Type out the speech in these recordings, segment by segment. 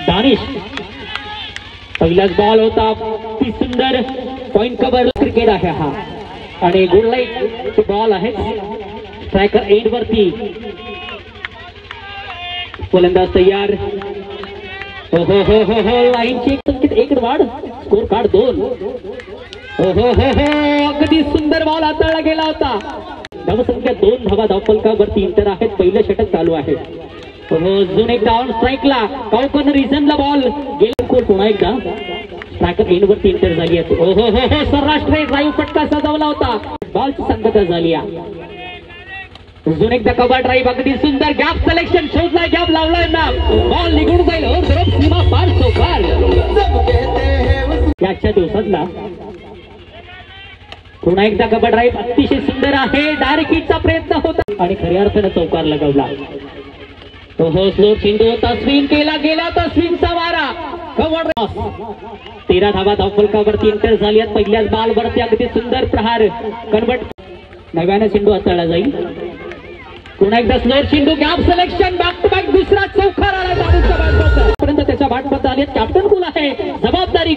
दानिश पहिलाच बॉल होता, ती सुंदर पॉइंट कव्हर क्रिकेट आहे हा आणि गुड लाईट बॉल आहे स्ट्रायकर एंड वरती. गोलंदाज तयार. हो हो हो हो हो लाईनची संकेत 1 वाढ, स्कोर कार्ड 2. हो हो हो हो अगदी सुंदर बॉल हाताळला गेला होता. धावसंख्या 2 धावा धावफलकावरती इंटर आहेत. पहिलं षटक चालू आहे. हो अजून एक डाऊन स्ट्राईकला काउकन रिझनला बॉल गेला. स्कोर पुन्हा एकदा स्ट्रायकर एंड वरती इंटर झाली आहे. हो हो हो हो सर्राष्ट्रीय ड्राईव्ह फटका सजवला होता. बॉलची संगत झाली आहे. अजून एकदा कव्हर ड्राईव्ह अगदी सुंदर गॅप सिलेक्शन शोधला, गॅप लावलाय ना, बॉल निघून जाईल. हो तरफ सीमा पार चौकार. याच्या दिवसातला पुन्हा एकदा कव्हर ड्राईव्ह अतिशय सुंदर आहे. डायरेक्ट हिटचा प्रयत्न होता आणि खऱ्या अर्थानं चौकार लगावला. हो स्लो चेंडू होता, स्विंग केला गेला होता, स्विंगचा वारा. कव्हर 13 धावा धावफलकावरती इंटर झाली आहेत. पहिल्याच बॉल वरती अगदी सुंदर प्रहार कन्वर्ट. नव्यानं चेंडू हाताळला जाईल. पुन्हा एकदा स्लोअर चेंडू, gap selection, back to back दुसरा चौकार आला. पर्यंत त्याच्या बॅटमध्ये आले. कॅप्टन कुल आहे, जबाबदारी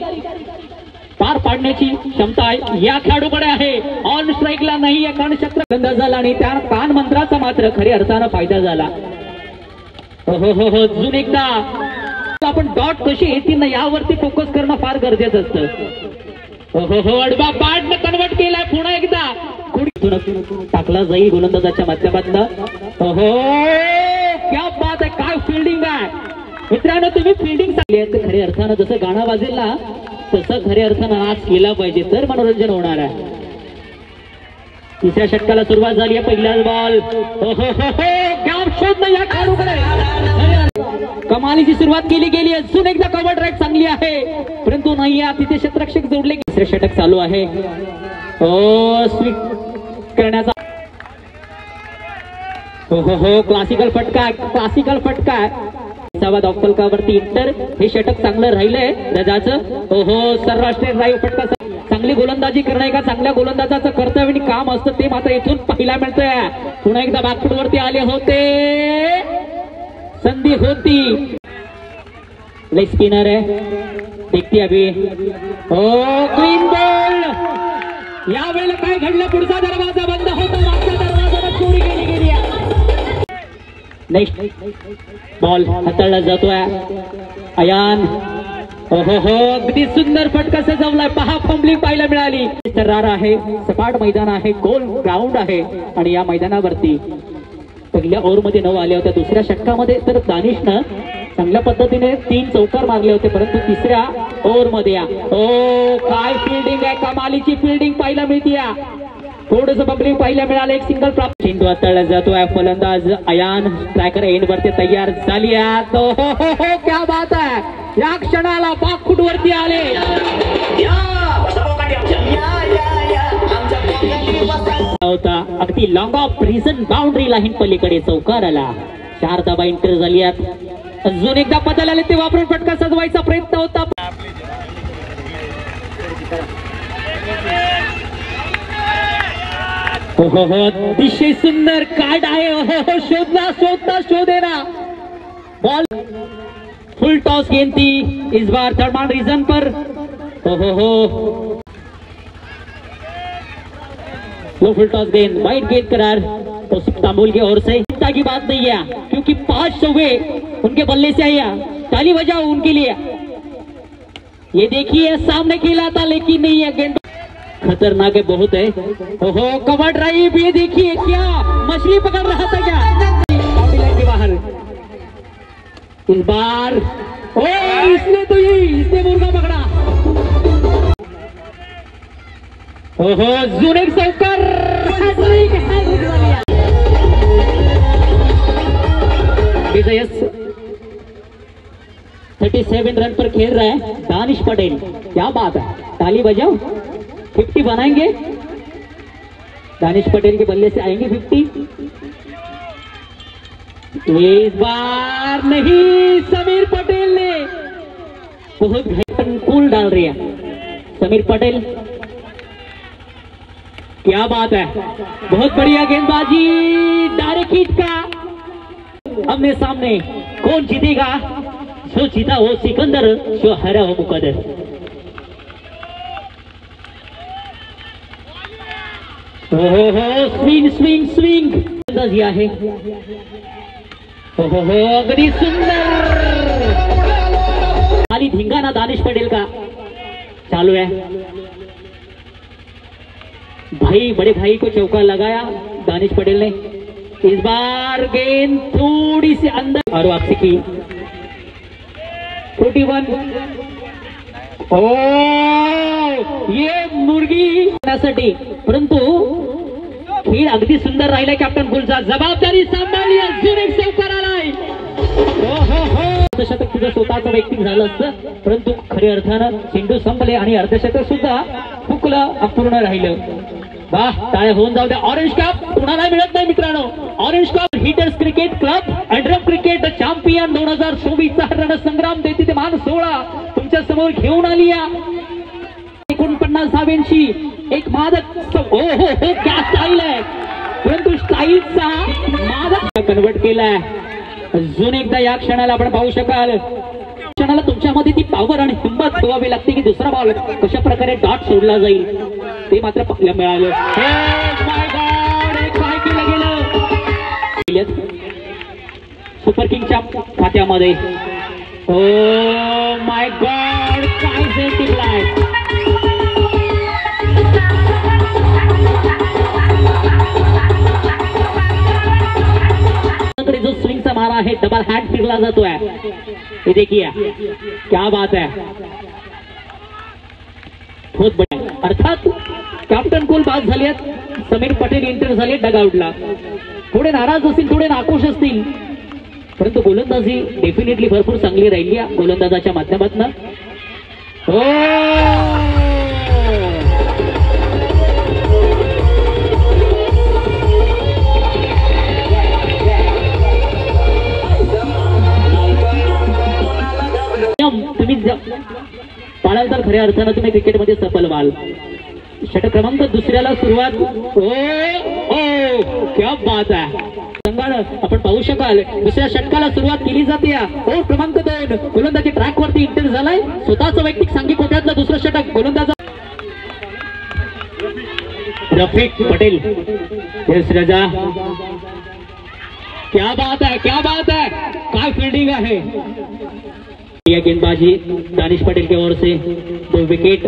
पार पाडण्याची क्षमता या खेळाडूकडे आहे. ऑन स्ट्राईकला नाही आहे कारण शस्त्रगंध झाला आणि त्या कान मंत्राचा मात्र खऱ्या अर्थानं फायदा झाला. हो हो हो हो अजून एकदा आपण डॉट कशी येतील ना यावरती फोकस करणं फार गरजेचं असतं. हो हो हो अडबा बॅटने कन्वर्ट केलाय. पुन्हा एकदा टाकला जाईल गोलंदाजाच्या माध्यमातून. हो क्या बात आहे, काय फिल्डिंग आहे मित्रांनो. तुम्ही फिल्डिंग सांगली खऱ्या अर्थानं जसं गाणं वाजेल ना तसं खऱ्या अर्थानं नाच केला पाहिजे तर मनोरंजन होणार आहे. तिसऱ्या षटकाला सुरुवात झाली आहे. पहिलाच बॉल. हो हो हो हो गॅप शोधणं या खेळाडूकडे. कमालीची सुरुवात केली गेली. अजून एकदा कव्हर ड्राईव्ह चांगली आहे परंतु नाही आहे तिथे क्षेत्ररक्षक जोडले. तिसरे षटक चालू आहे. हो स्वीट करण्याचा. हो हो हो क्लासिकल फटका, क्लासिकल फटका. धावफलकावरती इंटर. हे षटक चांगलं राहिलंय रजाचं. हो हो सर्वराष्ट्रीय ड्राईव्ह फटका. चांगली गोलंदाजी करणं एका चांगल्या गोलंदाजाचं कर्तव्य आणि काम असतं ते मात्र इथून पाहायला मिळतंय. पुन्हा एकदा बॅकफूट वरती आले होते, संधी होती. लेग स्पिनर आहे देखती अभी. हो क्लीन बॉल. यावेळेला काय घडलं, पुढचा दरवाजा बंद होता, मागच्या दरवाजाला चोरी केली गेली. नेक्स्ट बॉल हाताळला जातोय अयान. हो हो हो अगदी सुंदर फटका सजवलाय. पहा फंबलिंग पाहायला मिळाली. थरार आहे, सपाट मैदान आहे, गोल ग्राउंड आहे आणि या मैदानावरती पहिल्या ओव्हरमध्ये 9 आले होते. दुसऱ्या षटकामध्ये तर दानिशनं चांगल्या पद्धतीने 3 चौकार मारले होते परंतु तिसऱ्या ओव्हरमध्ये हो काय फिल्डिंग आहे, कमालीची फिल्डिंग पाहायला मिळते. थोडस बबलिंग पाहायला मिळालं. एक सिंगल प्राप्त. चेंडू हाताळला जातोय. फलंदाज अयान स्ट्रायकर एंड वरती तयार झाली आहे. हो हो हो क्या बात आहे. या क्षणाला बागफूट वरती आले. होता अगदी long of reason boundary line पलीकडे चौकार आला. 4 धावा इंटर झाली आहेत. अजून एकदा बदल आले ते वापरून फटका सजवायचा प्रयत्न होता. हो हो हो अतिशय सुंदर कार्ड आहे. हो हो शोधना शोधना शोधेना बॉल. फुल टॉस गेंद थी इस बार थर्ड मान रीजन पर. हो हो हो वो फुल टॉस गेंद, वाइड गेंद करार तांबुल की ओर से. चिंता की बात नहीं है क्योंकि 5 सौवे उनके बल्ले से आया. ताली बजाओ उनके लिए. ये देखिए सामने खेला था लेकिन नहीं है. गेंद खतरनाक है बहुत है. ओहो कवर ड्राइव. ये देखिए क्या मछली पकड़ रहा था क्या बाउंड्री लाइन के बाहर. इस बार ओ इसने तो इसने मुर्गा पकड़ा. ओहो जुनेक चौकार. 37 रन पर खेल रहा है दानिश पटेल. क्या बात है, ताली बजाओ. 50 बनाएंगे. दानिश पटेल के बल्ले से आएंगे 50. इस बार नहीं. समीर पटेल ने बहुत कूल डाल रही है. समीर पटेल क्या बात है, बहुत बढ़िया गेंदबाजी, डायरेक्ट हिट का। हमने सामने कौन जीतेगा, जो जीता वो सिकंदर, जो हरा हो मुकद्दर। ओहो स्विंग स्विंग स्विंग दिया है, ओहो अगदी सुंदर। खाली धिंगाणा दानिश पटेल का चालू है। भाई बड़े भाई को चौका लगाया दानिश पटेल ने। इस बार गेंद थोड़ी सी अंदर और वापसी की 41। ओ ये मुर्गी साठी, परंतु खेळ अगदी सुंदर राहिला कॅप्टन कुलचा। जबाबदारी सांभाळली, अजून एक चौकार आलाय। अर्धशतक तुझं स्वतःचं वैयक्तिक झालं असतं, परंतु खऱ्या अर्थानं चेंडू संपले आणि अर्धशतक सुद्धा हुकलं, अपूर्ण राहिलं। वाह, टाळ्या होऊन जाऊ द्या। ऑरेंज कप कुणाला मिळत नाही मित्रांनो। Orange cup hitters cricket club अँड्रम क्रिकेट चॅम्पियन 2024 चा रणसंग्राम दैदिप्यमान सोहळा तुमच्या समोर घेऊन आली आहे। 49 धावांची एक मादक, ओ हो हो क्या स्टाईल आहे, परंतु स्टाईलचा मादक कन्वर्ट केलाय। अजून एकदा या क्षणाला आपण पाहू शकाल, क्षणाला तुमच्यामध्ये ती पॉवर आणि हिंमत ठेवावी लागते की दुसरा बॉल कशा प्रकारे डॉट सोडला जाईल ते मात्र पाहायला मिळालं। माय गॉड, काय केलं गेलं सुपर किंगच्या खात्यामध्ये। ओ माय गॉड, काय टिकलाय। जो स्विंगचा मारा है, डबल हैंड फिरला जातोय। ये देखिए क्या बात है, बहुत बढ़िया। अर्थात कॅप्टन कोल बाद झाले, समीर पटेल एंटर झाले डगआउटला। थोडे नाराज असतील, थोडे नाखुश असतील, परंतु गोलंदाजी डेफिनेटली भरपूर चांगली राहिली आहे गोलंदाजाच्या माध्यमातून। तुम्ही पाळाल तर खऱ्या अर्थानं तुम्ही क्रिकेटमध्ये सफल व्हाल। षटक क्रमांक दुसऱ्याला सुरुवात। क्या बात आहे, संघानं आपण पाहू शकाल दुसऱ्या षटकाला सुरुवात केली जाते। ओव्हर क्रमांक 2 गोलंदाजी ट्रॅक वरती एंटर झालाय। स्वतःचं वैयक्तिक सांघिक कोट्यातलं दुसरं षटक गोलंदाजा रफिक पटेल। रजा, क्या बात है, क्या बात है, काय फील्डिंग है। यह गेंदबाजी दानिश पटेल की ओर से 2 विकेट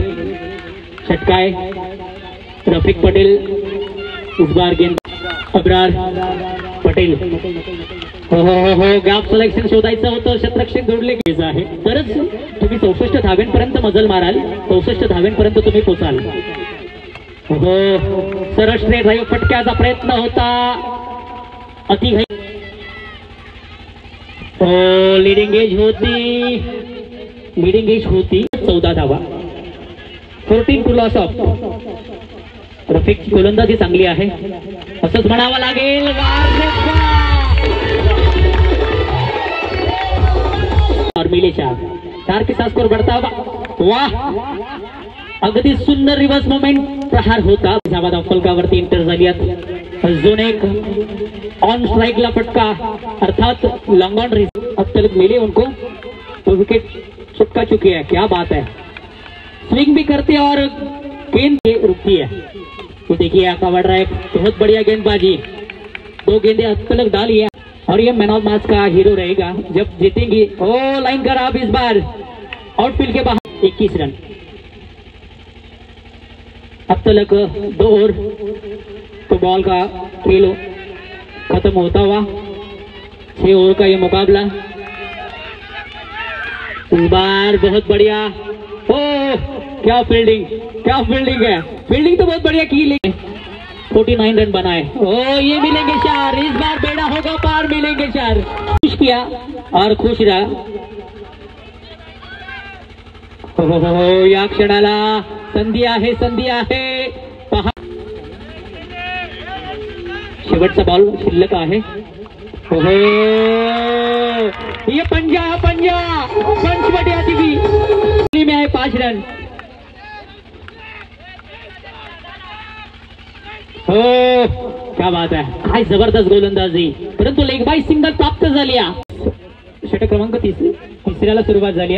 छटकाए रफिक पटेल। इस बार गेंद अब्रार पटेल। हो गॅप सिलेक्शन शोधायचं होतं, क्षेत्ररक्षक जोडले गेले आहे तरच तुम्ही 64 धाव्यांपर्यंत मजल माराल, 64 धाव्यांपर्यंत तुम्ही पोचाल। हो सरळ स्ट्रेट ड्राइव्ह फटक्याचा प्रयत्न होता, अति लीडिंग एज होती 14 धावा। 14 टू लॉस ऑफ। रफिकची गोलंदाजी चांगली आहे असंच म्हणावं लागेल। और मिले 4 के साथ स्कोर बढ़ता हुआ। वाह, अगदी सुंदर रिवर्स मोमेंट प्रहार होता। त्याबाद फलकावरती एंटर झाली। अजून एक ऑन स्ट्राइक ला फटका, अर्थात लॉन्ग ऑन रेस। अब तक मिले उनको तो विकेट चुका चुकी है। क्या बात है, स्विंग भी करते और गेंद रुकती है। तो देखिए कवर ड्राइव, बहुत बढ़िया गेंदबाजी। 2 गेंदें अब तक डाली है और ये मैन ऑफ मैच का हीरो रहेगा जब जीतेंगी। ओ लाइन खराब इस बार, आउटफील्ड के बाहर 21 रन। अब तक 2 ओवर तो बॉल का खेल खत्म होता हुआ। 6 ओवर का ये मुकाबला। इस बार बहुत बढ़िया। ओ क्या फील्डिंग, क्या फील्डिंग है, फील्डिंग तो बहुत बढ़िया की, लेकिन 49 रन बनाए। ओ ये मिलेंगे 4, इस बार बेड़ा होगा पार, मिलेंगे 4। खुश किया और खुश रहा। हो या क्षणाला संधी आहे, संधी आहे। पहा शेवटचा बॉल शिल्लक आहे। हो ये पंजा पंचवटी आती भी में है 5 रन। हो क्या बात आहे, काय जबरदस्त गोलंदाजी, परंतु लेग बाय सिंगल प्राप्त झाली. षटक क्रमांक तिसऱ्याला सुरुवात झाली.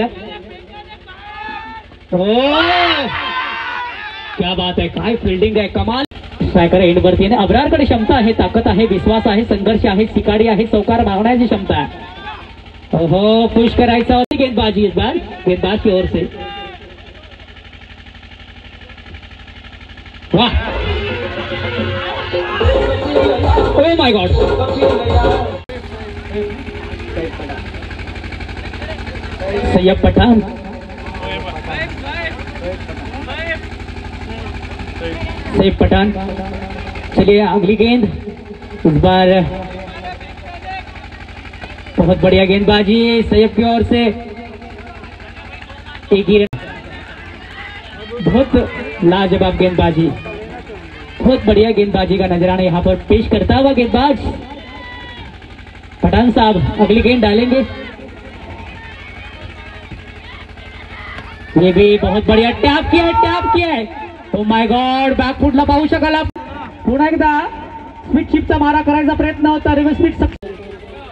हो क्या बात आहे, काय फिल्डिंग आहे, कमाल. स्ट्रायकर एंडवरती अब्रारकडे क्षमता आहे, ताकद आहे, विश्वास आहे, संघर्ष आहे, शिकारी आहे, चौकार मारण्याची क्षमता आहे. हो पुश करायचा गेंदबाजी इस बार गेंदबाज की ओर से. वाह oh my God. Syed Pathan Syed Pathan. चलिए अगली गेंद इस बार बहुत बढ़िया गेंदबाजी सैयद की ओर से. एक ही रन, बहुत लाजवाब गेंदबाजी, बहुत बढ़िया गेंदबाजी का नजराना यहाँ पर पेश करता हुआ गेंदबाज पठान साहब अगली गेंद डालेंगे. ये भी बहुत बढ़िया टॅप किया है. ओ माय गॉड, बॅकफुटला पाहू शकाल आप. पुन्हा एकदा स्पीड शिपचा मारा करायचा प्रयत्न होता, रिवर्स स्पीड,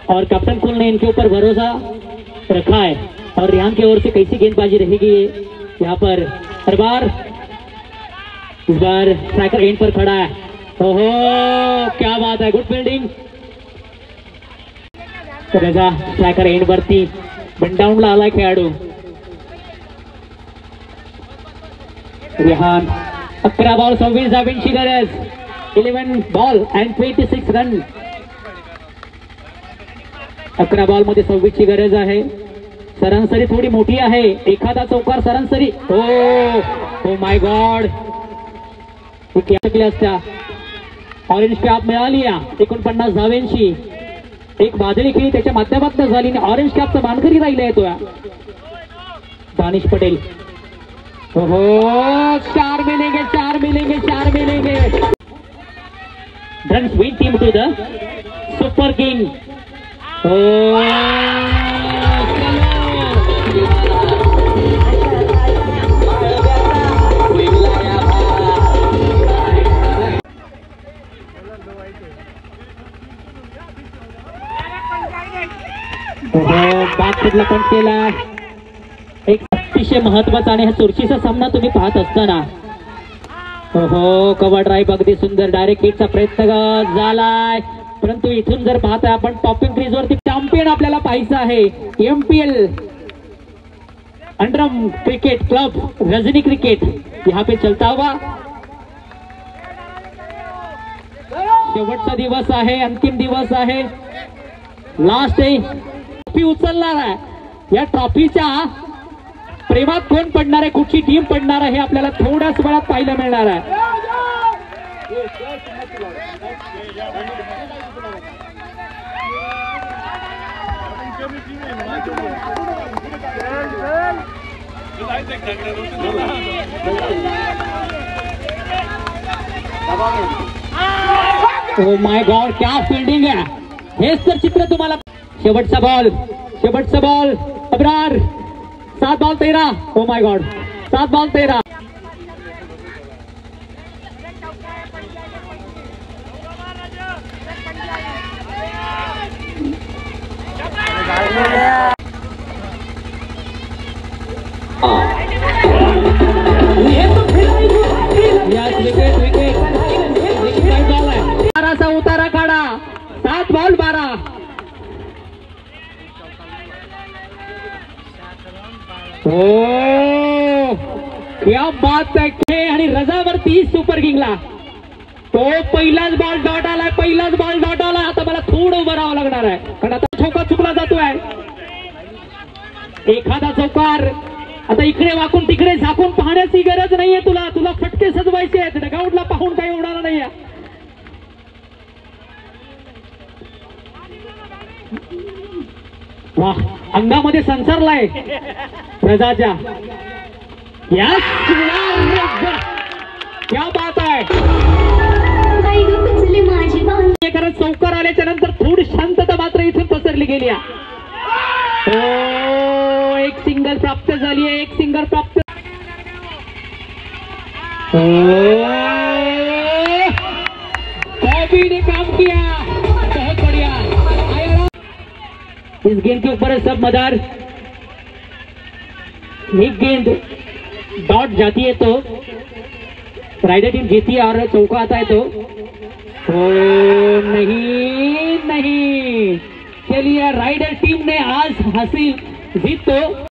और कैप्टन कुल ने इनके ऊपर भरोसा रखा है. और रियान की ओर से कैसी गेंदबाजी रहेगी यहाँ पर. हर बार इस बार स्ट्राइकर एंड पर खड़ा है. ओहो क्या बात है, गुड फील्डिंग. रजा स्ट्रायकर एंड वरती बंडाऊनला आलाय खेळाडू. रिहान 11 बॉल 26 धावांची गरज. 11 बॉल अँड 26 रन. 11 बॉल मध्ये 26 ची गरज आहे. सरासरी थोडी मोठी आहे, एखादा चौकार सरासरी. ओ माय गॉड, असत्या ऑरेंज कॅप मिळाली. 49 धावांची एक बादली खेळी त्याच्या माध्यमातून झाली. ऑरेंज कॅपचा मानकरी राहिला तो दानिश पटेल. हो 4 मिलेंगे. Runs win team to the super king. बादला पण केला. एक अतिशय महत्वाचा आणि हा चुरशीचा सामना तुम्ही पाहत असताना. हो कव्हर ड्राईव्ह अगदी सुंदर, डायरेक्ट हिटचा प्रयत्न झालाय, परंतु इथून जर पाहताय आपण टॉपिंग क्रीज वरती चॅम्पियन आपल्याला पाहायचं आहे. एमपीएल अंडरम क्रिकेट क्लब रजनी क्रिकेट यहाँ पे चलता हुआ. शेवटचा दिवस आहे, अंतिम दिवस आहे, लास्ट आहे. ट्रॉफी उचलणार आहे. या ट्रॉफीच्या प्रेमात कोण पडणार आहे, कुठची टीम पडणार आहे, हे आपल्याला थोड्याच वेळात पाहायला मिळणार आहे. ओ माय गॉड, क्या फील्डिंग आहे. हेच तर चित्र तुम्हाला. शेवटचा ball Abrar. 7 ball 13. O my God, 7 ball 13. उतारा काढा. 7 बॉल 12. क्या बात आहे. आणि रजावरती सुपर किंगला तो पहिलाच बॉल डॉट आला. आता मला थोडं उभं राहावं लागणार आहे, कारण आता चौका चुकला जातोय. एखादा चौकार. आता इकडे वाकून तिकडे झाकून पाहण्याची गरज नाहीये तुला फटके सजवायचे आहेत. डगआउटला पाहून काही होणार नाहीये. वाह, अंगामध्ये संसारलाय रजाच्या. क्या बात आहे. खरंच चौकार आल्याच्या नंतर थोडी शांतता मात्र इथून पसरली गेली. एक सिंगल प्राप्त झाली आहे. इस गेंद के ऊपर है सब मदार। एक गेंद डॉट जाती है तो राइडर टीम जीती है और चौका आता है तो नहीं, चलिए राइडर टीम ने आज हासिल जीत तो